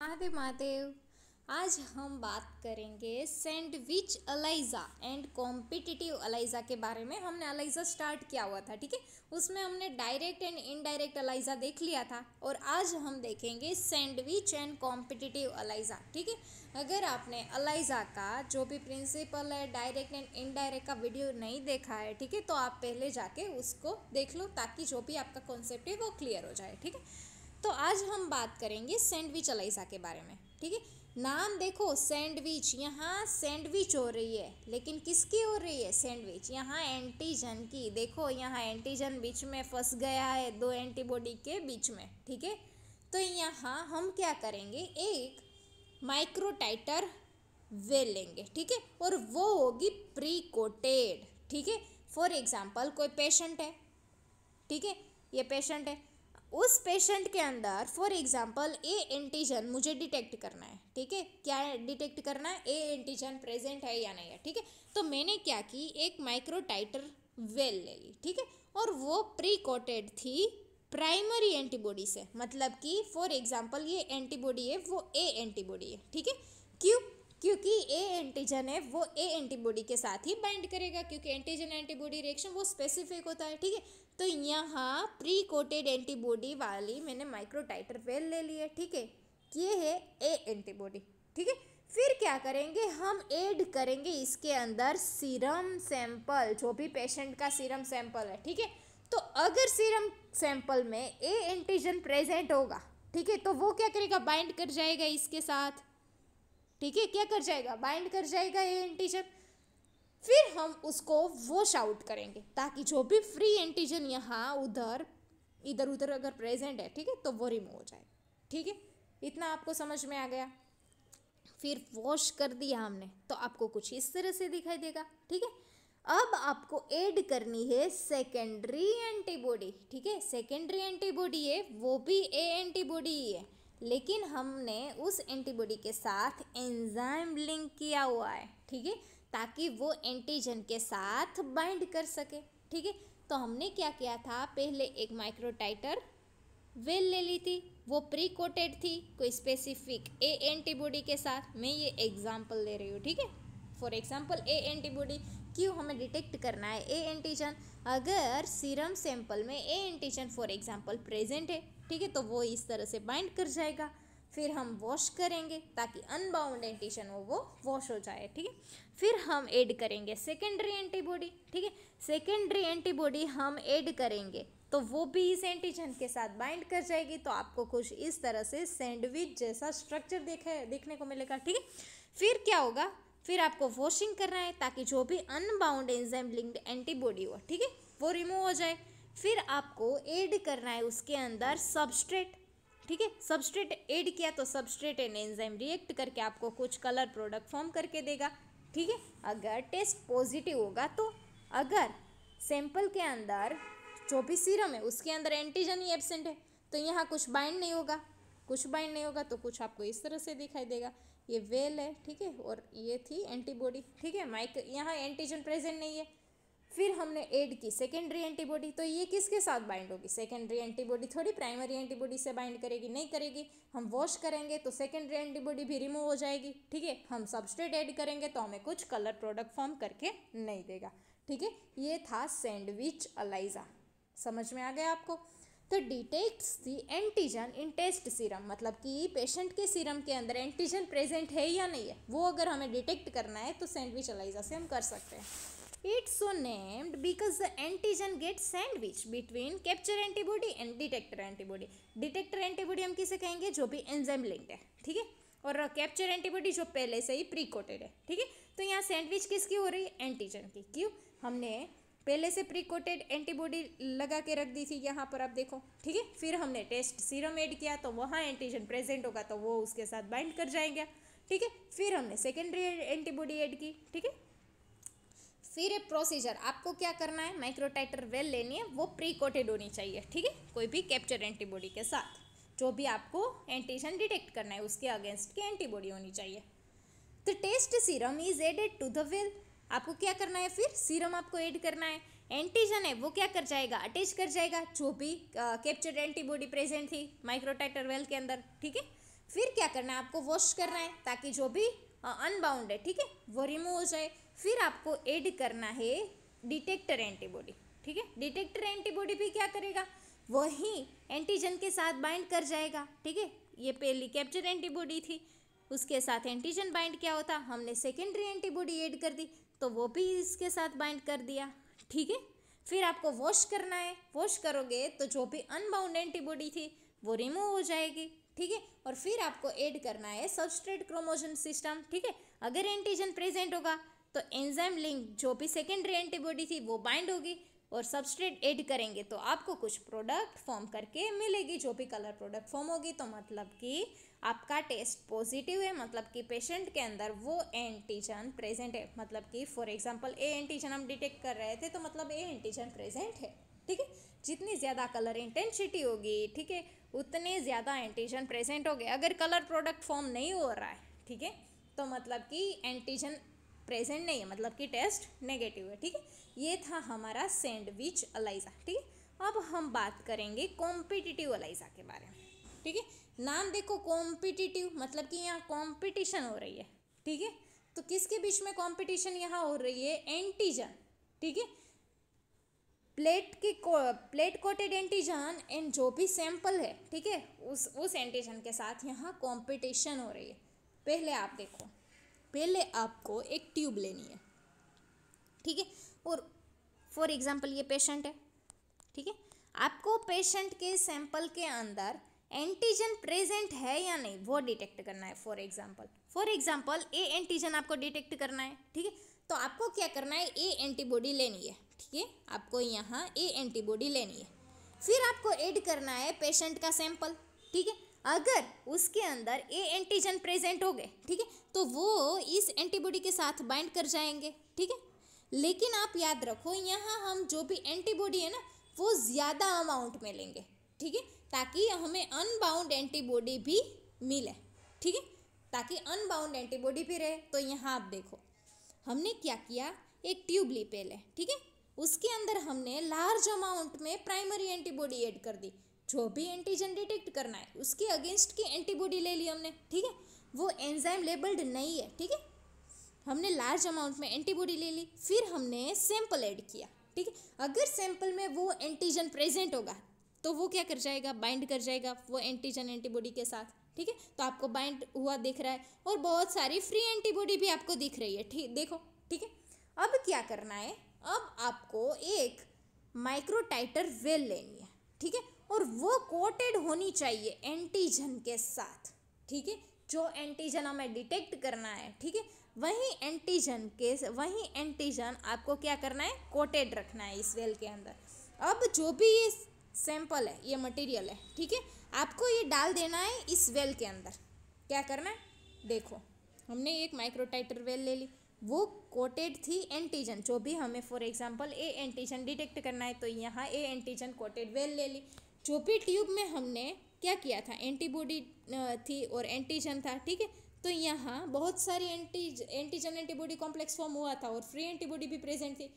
महादेव महादेव। आज हम बात करेंगे sandwich ELISA and competitive ELISA के बारे में। हमने अलाइजा स्टार्ट किया हुआ था, ठीक है। उसमें हमने डायरेक्ट एंड इनडायरेक्ट अलाइजा देख लिया था और आज हम देखेंगे सैंडविच एंड कॉम्पिटिटिव अलाइजा, ठीक है। अगर आपने अलाइजा का जो भी प्रिंसिपल है, डायरेक्ट एंड इनडायरेक्ट का वीडियो नहीं देखा है, ठीक है, तो आप पहले जाके उसको देख लो ताकि जो भी आपका कॉन्सेप्ट है वो क्लियर हो जाए, ठीक है। तो आज हम बात करेंगे सैंडविच अलाइजा के बारे में, ठीक है। नाम देखो सैंडविच, यहाँ सैंडविच हो रही है लेकिन किसकी हो रही है? सैंडविच। यहाँ एंटीजन की, देखो यहाँ एंटीजन बीच में फंस गया है, दो एंटीबॉडी के बीच में, ठीक है। तो यहाँ हम क्या करेंगे, एक माइक्रोटाइटर वेल लेंगे, ठीक है, और वो होगी प्री कोटेड, ठीक है। फॉर एग्जाम्पल कोई पेशेंट है, ठीक है, ये पेशेंट है, उस पेशेंट के अंदर फॉर एग्जांपल ए एंटीजन मुझे डिटेक्ट करना है, ठीक है। क्या डिटेक्ट करना है? ए एंटीजन प्रेजेंट है या नहीं है, ठीक है। तो मैंने क्या की, एक माइक्रोटाइटर वेल ले ली, ठीक है, और वो प्री कोटेड थी प्राइमरी एंटीबॉडी से, मतलब कि फॉर एग्जांपल ये एंटीबॉडी है, वो ए एंटीबॉडी है, ठीक है। क्यों? क्योंकि ए एंटीजन है वो ए एंटीबॉडी के साथ ही बाइंड करेगा, क्योंकि एंटीजन एंटीबॉडी रिएक्शन वो स्पेसिफिक होता है, ठीक है। तो यहाँ प्री कोटेड एंटीबॉडी वाली मैंने माइक्रोटाइटर वेल ले ली है, ठीक है। ये है ए एंटीबॉडी, ठीक है। फिर क्या करेंगे, हम ऐड करेंगे इसके अंदर सीरम सैंपल, जो भी पेशेंट का सीरम सैंपल है, ठीक है। तो अगर सीरम सैंपल में ए एंटीजन प्रेजेंट होगा, ठीक है, तो वो क्या करेगा, बाइंड कर जाएगा इसके साथ, ठीक है। क्या कर जाएगा, बाइंड कर जाएगा ए एंटीजन। फिर हम उसको वॉश आउट करेंगे ताकि जो भी फ्री एंटीजन यहाँ उधर इधर उधर अगर प्रेजेंट है, ठीक है, तो वो रिमूव हो जाए, ठीक है। इतना आपको समझ में आ गया। फिर वॉश कर दिया हमने तो आपको कुछ इस तरह से दिखाई देगा, ठीक है। अब आपको ऐड करनी है सेकेंडरी एंटीबॉडी, ठीक है। सेकेंडरी एंटीबॉडी है वो भी ए एंटीबॉडी ही है, लेकिन हमने उस एंटीबॉडी के साथ एंजाइम लिंक किया हुआ है, ठीक है, ताकि वो एंटीजन के साथ बाइंड कर सके, ठीक है। तो हमने क्या किया था, पहले एक माइक्रोटाइटर वेल ले ली थी, वो प्री कोटेड थी कोई स्पेसिफिक ए एंटीबॉडी के साथ। मैं ये एग्जांपल दे रही हूँ, ठीक है। फॉर एग्जांपल ए एंटीबॉडी, क्यों हमें डिटेक्ट करना है ए एंटीजन? अगर सीरम सैंपल में A antigen for example present है, ठीक है, तो वो इस तरह से बाइंड कर जाएगा। फिर हम वॉश करेंगे ताकि अनबाउंड एंटीजन हो वो वॉश हो जाए, ठीक है। फिर हम ऐड करेंगे सेकेंडरी एंटीबॉडी, ठीक है। सेकेंडरी एंटीबॉडी हम ऐड करेंगे तो वो भी इस एंटीजन के साथ बाइंड कर जाएगी, तो आपको कुछ इस तरह से सैंडविच जैसा स्ट्रक्चर देखने को मिलेगा, ठीक है। फिर क्या होगा, फिर आपको वॉशिंग करना है ताकि जो भी अनबाउंड एंजाइम लिंक्ड एंटीबॉडी हो, ठीक है, वो रिमूव हो जाए। फिर आपको ऐड करना है उसके अंदर सबस्ट्रेट, ठीक है। सबस्ट्रेट ऐड किया तो सबस्ट्रेट एंड एंजाइम रिएक्ट करके आपको कुछ कलर प्रोडक्ट फॉर्म करके देगा, ठीक है। अगर टेस्ट पॉजिटिव होगा तो, अगर सैंपल के अंदर जो भी सीरम है उसके अंदर एंटीजन ही एब्सेंट है तो यहाँ कुछ बाइंड नहीं होगा, कुछ बाइंड नहीं होगा तो कुछ आपको इस तरह से दिखाई देगा। ये वेल है, ठीक है, और ये थी एंटीबॉडी, ठीक है। यहाँ एंटीजन प्रेजेंट नहीं है। फिर हमने ऐड की सेकेंडरी एंटीबॉडी, तो ये किसके साथ बाइंड होगी? सेकेंडरी एंटीबॉडी थोड़ी प्राइमरी एंटीबॉडी से बाइंड करेगी, नहीं करेगी। हम वॉश करेंगे तो सेकेंडरी एंटीबॉडी भी रिमूव हो जाएगी, ठीक है। हम सबस्ट्रेट ऐड करेंगे तो हमें कुछ कलर प्रोडक्ट फॉर्म करके नहीं देगा, ठीक है। ये था सैंडविच अलाइजा, समझ में आ गया आपको? तो detects the antigen in test serum, मतलब कि पेशेंट के सीरम के अंदर एंटीजन प्रेजेंट है या नहीं है, वो अगर हमें डिटेक्ट करना है तो सैंडविच अलाइजा से हम कर सकते हैं। It's so named because the antigen gets sandwiched between capture antibody and detector antibody. Detector antibody हम किसे कहेंगे? जो भी एंजाइम लिंक्ड है, ठीक है, और कैप्चर एंटीबॉडी जो पहले से ही प्री कोटेड है, ठीक है। तो यहाँ सैंडविच किसकी हो रही है? एंटीजन की। क्यों? हमने पहले से प्री कोटेड एंटीबॉडी लगा के रख दी थी, यहाँ पर आप देखो, ठीक है। फिर हमने टेस्ट सीरम ऐड किया तो वहाँ एंटीजन प्रेजेंट होगा तो वो उसके साथ बाइंड कर जाएगा, ठीक है। फिर हमने सेकेंडरी एंटीबॉडी ऐड की, ठीक है। फिर एक प्रोसीजर, आपको क्या करना है, माइक्रोटाइटर वेल लेनी है, वो प्री कोटेड होनी चाहिए, ठीक है, कोई भी कैप्चर एंटीबॉडी के साथ। जो भी आपको एंटीजन डिटेक्ट करना है उसके अगेंस्ट की एंटीबॉडी होनी चाहिए। तो test serum is added to the well, आपको क्या करना है, फिर सीरम आपको ऐड करना है। एंटीजन है वो क्या कर जाएगा, अटैच कर जाएगा जो भी कैप्चर्ड एंटीबॉडी प्रेजेंट थी माइक्रोटाइटर वेल के अंदर, ठीक है। फिर क्या करना है, आपको वॉश करना है ताकि जो भी अनबाउंड है, ठीक है, वो रिमूव हो जाए। फिर आपको ऐड करना है डिटेक्टर एंटीबॉडी, ठीक है। डिटेक्टर एंटीबॉडी भी क्या करेगा, वही एंटीजन के साथ बाइंड कर जाएगा, ठीक है। ये पहली कैप्चर एंटीबॉडी थी, उसके साथ एंटीजन बाइंड क्या होता, हमने सेकेंडरी एंटीबॉडी ऐड कर दी तो वो भी इसके साथ बाइंड कर दिया, ठीक है। फिर आपको वॉश करना है, वॉश करोगे तो जो भी अनबाउंड एंटीबॉडी थी वो रिमूव हो जाएगी, ठीक है। और फिर आपको ऐड करना है सबस्ट्रेट क्रोमोसोम सिस्टम, ठीक है। अगर एंटीजन प्रेजेंट होगा तो एंजाइम लिंक जो भी सेकेंडरी एंटीबॉडी थी वो बाइंड होगी और सबस्ट्रेट ऐड करेंगे तो आपको कुछ प्रोडक्ट फॉर्म करके मिलेगी, जो भी कलर प्रोडक्ट फॉर्म होगी। तो मतलब कि आपका टेस्ट पॉजिटिव है, मतलब कि पेशेंट के अंदर वो एंटीजन प्रेजेंट है, मतलब कि फॉर एग्जांपल ए एंटीजन हम डिटेक्ट कर रहे थे तो मतलब ए एंटीजन प्रेजेंट है, ठीक है। जितनी ज़्यादा कलर इंटेंसिटी होगी, ठीक है, उतने ज़्यादा एंटीजन प्रेजेंट हो गए। अगर कलर प्रोडक्ट फॉर्म नहीं हो रहा है, ठीक है, तो मतलब कि एंटीजन प्रेजेंट नहीं है, मतलब कि टेस्ट नेगेटिव है, ठीक है। ये था हमारा सैंडविच एलाइजा, ठीक है। अब हम बात करेंगे कॉम्पिटिटिव एलाइजा के बारे में, ठीक है। नाम देखो कॉम्पिटिटिव, मतलब कि यहाँ कॉम्पिटिशन हो रही है, ठीक है। तो किसके बीच में कॉम्पिटिशन यहाँ हो रही है, एंटीजन, ठीक है। प्लेट कोटेड एंटीजन एंड जो भी सैंपल है, ठीक है, उस एंटीजन के साथ यहाँ कॉम्पिटिशन हो रही है। पहले आप देखो, पहले आपको एक ट्यूब लेनी है, ठीक है, और फॉर एग्जांपल ये पेशेंट है, ठीक है। आपको पेशेंट के सैंपल के अंदर एंटीजन प्रेजेंट है या नहीं वो डिटेक्ट करना है। फॉर एग्जांपल ए एंटीजन आपको डिटेक्ट करना है, ठीक है। तो आपको क्या करना है, ए एंटीबॉडी लेनी है, ठीक है। आपको यहाँ ए एंटीबॉडी लेनी है, फिर आपको ऐड करना है पेशेंट का सैंपल, ठीक है। अगर उसके अंदर ए एंटीजन प्रेजेंट हो गए, ठीक है, तो वो इस एंटीबॉडी के साथ बाइंड कर जाएंगे, ठीक है। लेकिन आप याद रखो, यहाँ हम जो भी एंटीबॉडी है ना वो ज़्यादा अमाउंट में लेंगे, ठीक है, ताकि हमें अनबाउंड एंटीबॉडी भी मिले, ठीक है, ताकि अनबाउंड एंटीबॉडी भी रहे। तो यहाँ आप देखो, हमने क्या किया, एक ट्यूब ली पहले, ठीक है, उसके अंदर हमने लार्ज अमाउंट में प्राइमरी एंटीबॉडी ऐड कर दी। जो भी एंटीजन डिटेक्ट करना है उसके अगेंस्ट की एंटीबॉडी ले ली हमने, ठीक है। वो एंजाइम लेबल्ड नहीं है, ठीक है, हमने लार्ज अमाउंट में एंटीबॉडी ले ली। फिर हमने सैंपल ऐड किया, ठीक है। अगर सैंपल में वो एंटीजन प्रेजेंट होगा तो वो क्या कर जाएगा, बाइंड कर जाएगा वो एंटीजन एंटीबॉडी के साथ, ठीक है। तो आपको बाइंड हुआ दिख रहा है और बहुत सारी फ्री एंटीबॉडी भी आपको दिख रही है, ठीक, देखो, ठीक है। अब क्या करना है, अब आपको एक माइक्रोटाइटर वेल लेनी है, ठीक है, और वो कोटेड होनी चाहिए एंटीजन के साथ, ठीक है। जो एंटीजन हमें डिटेक्ट करना है, ठीक है, वही एंटीजन आपको क्या करना है, कोटेड रखना है इस वेल के अंदर। अब जो भी ये सैंपल है, ये मटेरियल है, ठीक है, आपको ये डाल देना है इस वेल के अंदर। क्या करना है, देखो, हमने एक माइक्रोटाइटर वेल ले ली, वो कोटेड थी एंटीजन, जो भी हमें for example A antigen detect करना है तो यहाँ ए एंटीजन कोटेड वेल ले ली। जो भी ट्यूब में हमने क्या किया था, एंटीबॉडी थी और एंटीजन था, ठीक है, तो यहाँ बहुत सारी एंटीजन एंटीबॉडी कॉम्प्लेक्स फॉर्म हुआ था और फ्री एंटीबॉडी भी प्रेजेंट थी।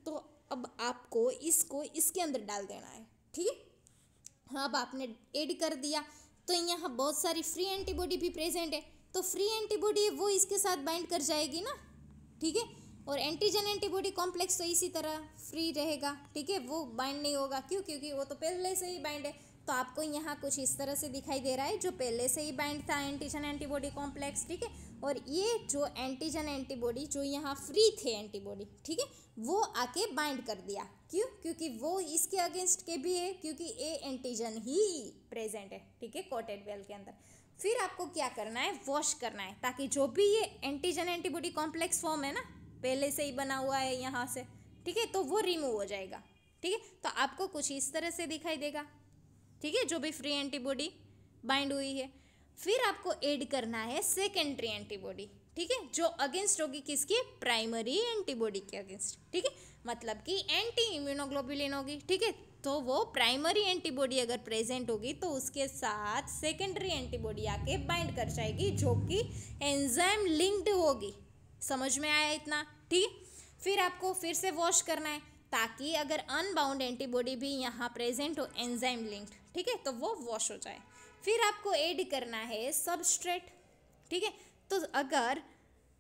तो अब आपको इसको इसके अंदर डाल देना है, ठीक है। अब आपने ऐड कर दिया तो यहाँ बहुत सारी फ्री एंटीबॉडी भी प्रेजेंट है, तो फ्री एंटीबॉडी वो इसके साथ बाइंड कर जाएगी ना, ठीक है। और एंटीजन एंटीबॉडी कॉम्प्लेक्स तो इसी तरह फ्री रहेगा, ठीक है, वो बाइंड नहीं होगा, क्यों, क्योंकि वो तो पहले से ही बाइंड है। तो आपको यहाँ कुछ इस तरह से दिखाई दे रहा है, जो पहले से ही बाइंड था एंटीजन एंटीबॉडी कॉम्प्लेक्स, ठीक है। और ये जो एंटीजन एंटीबॉडी जो यहाँ फ्री थे एंटीबॉडी, ठीक है, वो आके बाइंड कर दिया, क्यों, क्योंकि वो इसके अगेंस्ट के भी है, क्योंकि ए एंटीजन ही प्रेजेंट है, ठीक है, कोटेड वेल के अंदर। फिर आपको क्या करना है, वॉश करना है, ताकि जो भी ये एंटीजन एंटीबॉडी कॉम्प्लेक्स फॉर्म है ना, पहले से ही बना हुआ है यहाँ से, ठीक है, तो वो रिमूव हो जाएगा, ठीक है। तो आपको कुछ इस तरह से दिखाई देगा, ठीक है, जो भी फ्री एंटीबॉडी बाइंड हुई है। फिर आपको ऐड करना है सेकेंडरी एंटीबॉडी, ठीक है, जो अगेंस्ट होगी किसकी, प्राइमरी एंटीबॉडी के अगेंस्ट, ठीक है, मतलब कि एंटी इम्यूनोग्लोबुलिन होगी, ठीक है। तो वो प्राइमरी एंटीबॉडी अगर प्रेजेंट होगी तो उसके साथ सेकेंडरी एंटीबॉडी आके बाइंड कर जाएगी, जो कि एंजाइम लिंक्ड होगी। समझ में आया इतना, ठीक है। फिर आपको फिर से वॉश करना है, ताकि अगर अनबाउंड एंटीबॉडी भी यहाँ प्रेजेंट हो एंजाइम लिंक्ड, ठीक है, तो वो वॉश हो जाए। फिर आपको ऐड करना है सबस्ट्रेट, ठीक है। तो अगर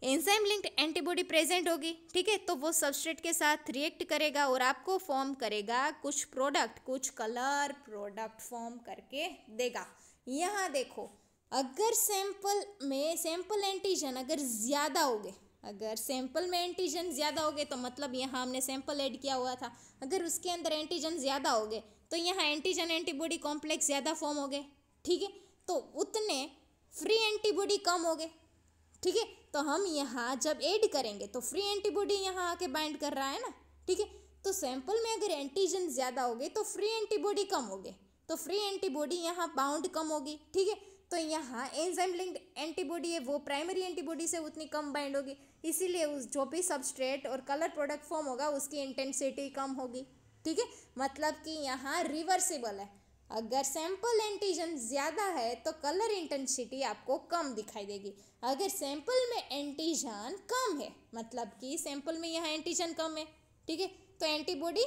एंजाइम लिंक्ड एंटीबॉडी प्रेजेंट होगी, ठीक है, तो वो सबस्ट्रेट के साथ रिएक्ट करेगा और आपको फॉर्म करेगा कुछ प्रोडक्ट, कुछ कलर प्रोडक्ट फॉर्म करके देगा। यहाँ देखो, अगर सैंपल एंटीजन अगर ज़्यादा हो गए, अगर सैंपल में एंटीजन ज़्यादा हो गए तो मतलब यहाँ हमने सैंपल ऐड किया हुआ था, अगर उसके अंदर एंटीजन ज़्यादा हो गए तो यहाँ एंटीजन एंटीबॉडी कॉम्प्लेक्स ज़्यादा फॉर्म हो गए, ठीक है। तो उतने फ्री एंटीबॉडी कम हो गए, ठीक है। तो हम यहाँ जब ऐड करेंगे तो फ्री एंटीबॉडी यहाँ आके बाइंड कर रहा है ना, ठीक है। तो सैंपल में अगर एंटीजन ज़्यादा हो गए तो फ्री एंटीबॉडी कम हो गए, तो फ्री एंटीबॉडी यहाँ बाउंड कम होगी, ठीक है। तो यहाँ एंजाइम लिंक्ड एंटीबॉडी है वो प्राइमरी एंटीबॉडी से उतनी कम बाइंड होगी, इसीलिए उस जो भी सबस्ट्रेट और कलर प्रोडक्ट फॉर्म होगा उसकी इंटेंसिटी कम होगी, ठीक है। मतलब कि यहाँ रिवर्सिबल है, अगर सैंपल एंटीजन ज़्यादा है तो कलर इंटेंसिटी आपको कम दिखाई देगी, अगर सैंपल में एंटीजन कम है मतलब कि सैंपल में यहाँ एंटीजन कम है, ठीक है, तो एंटीबॉडी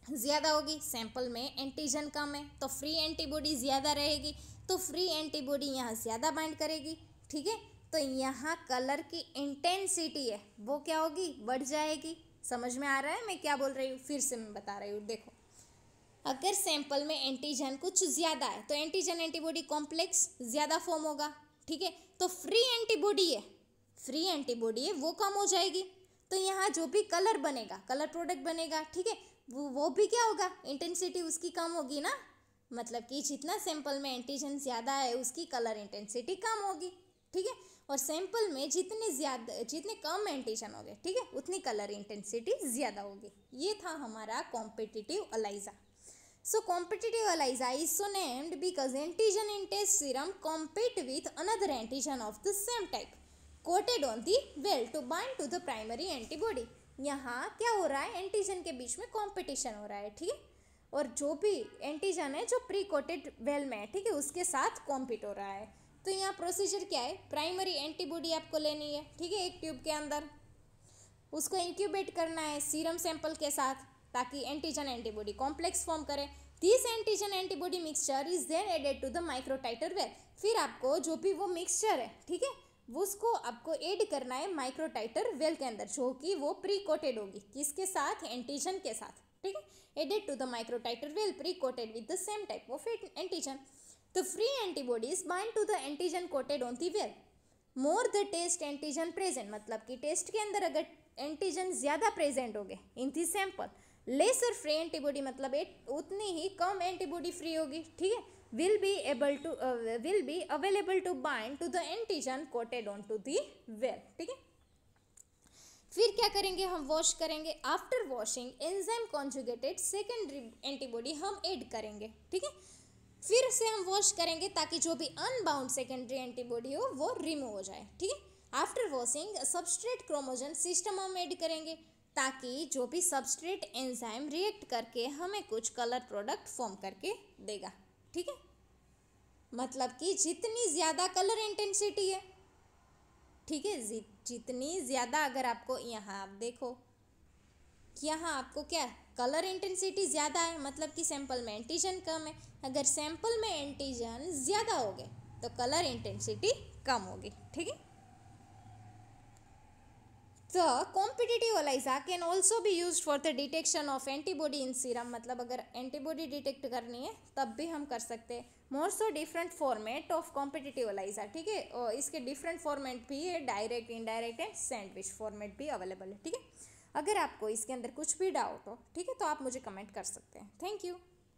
ज़्यादा होगी, सैंपल में एंटीजन कम है तो फ्री एंटीबॉडी ज़्यादा रहेगी, तो फ्री एंटीबॉडी यहाँ ज़्यादा बाइंड करेगी, ठीक है। तो यहाँ कलर की इंटेंसिटी है वो क्या होगी, बढ़ जाएगी। समझ में आ रहा है मैं क्या बोल रही हूँ, फिर से मैं बता रही हूँ। देखो, अगर सैंपल में एंटीजन कुछ ज़्यादा है तो एंटीजन एंटीबॉडी कॉम्प्लेक्स ज़्यादा फॉर्म होगा, ठीक है। तो फ्री एंटीबॉडी है वो कम हो जाएगी, तो यहाँ जो भी कलर बनेगा, कलर प्रोडक्ट बनेगा, ठीक है, वो भी क्या होगा, इंटेंसिटी उसकी कम होगी ना। मतलब कि जितना सैंपल में एंटीजन ज़्यादा है उसकी कलर इंटेंसिटी कम होगी, ठीक है। और सैंपल में जितने कम एंटीजन हो गए, ठीक है, उतनी कलर इंटेंसिटी ज़्यादा होगी। ये था हमारा competitive ELISA. So competitive ELISA is so named because antigen in test serum compete with another antigen of the same type coated on the well to bind to the primary antibody। यहाँ क्या हो रहा है, antigen के बीच में competition हो रहा है, ठीक है, और जो भी एंटीजन है जो प्री कोटेड वेल में है, ठीक है, उसके साथ कॉम्पीट हो रहा है। तो यहाँ प्रोसीजर क्या है, प्राइमरी एंटीबॉडी आपको लेनी है, ठीक है, एक ट्यूब के अंदर उसको इंक्यूबेट करना है सीरम सैंपल के साथ ताकि एंटीजन एंटीबॉडी कॉम्प्लेक्स फॉर्म करे। This antigen antibody mixture is then added to the microtiter well. फिर आपको जो भी वो मिक्सचर है, ठीक है, वो उसको आपको ऐड करना है माइक्रोटाइटर वेल के अंदर, जो कि वो प्री कोटेड होगी, किसके साथ, एंटीजन के साथ, ठीक है। Added to the microtiter well pre coated with the same type of antigen. The free antibodies bind to the antigen coated on the well more the test antigen present. मतलब कि test के अंदर अगर antigen ज़्यादा present हो गए in the sample, lesser free antibody मतलब उतनी ही कम एंटीबॉडी फ्री होगी, ठीक है, will be available to bind to the antigen coated on to the well, ठीक है। फिर क्या करेंगे, हम वॉश करेंगे। After washing enzyme conjugated secondary antibody हम ऐड करेंगे, ठीक है। फिर से हम वॉश करेंगे ताकि जो भी अनबाउंड सेकेंडरी एंटीबॉडी हो वो रिमूव हो जाए, ठीक है। आफ्टर वॉशिंग सबस्ट्रेट क्रोमोजन सिस्टम हम ऐड करेंगे ताकि जो भी सबस्ट्रेट एंजाइम रिएक्ट करके हमें कुछ कलर प्रोडक्ट फॉर्म करके देगा, ठीक है। मतलब कि जितनी ज़्यादा कलर इंटेंसिटी है, ठीक है, जितनी ज़्यादा, अगर आपको यहाँ आप देखो, यहाँ आपको क्या कलर इंटेंसिटी ज़्यादा है मतलब कि सैंपल में एंटीजन कम है, अगर सैंपल में एंटीजन ज़्यादा हो गए तो कलर इंटेंसिटी कम होगी, ठीक है। The competitive ELISA can also be used for the detection of antibody in serum। मतलब अगर एंटीबॉडी डिटेक्ट करनी है तब भी हम कर सकते हैं। More so different format of competitive ELISA, ठीक है, और इसके डिफरेंट फॉर्मेट भी है, direct, indirect and sandwich format भी अवेलेबल है, ठीक है। अगर आपको इसके अंदर कुछ भी डाउट हो, ठीक है, तो आप मुझे कमेंट कर सकते हैं। Thank you.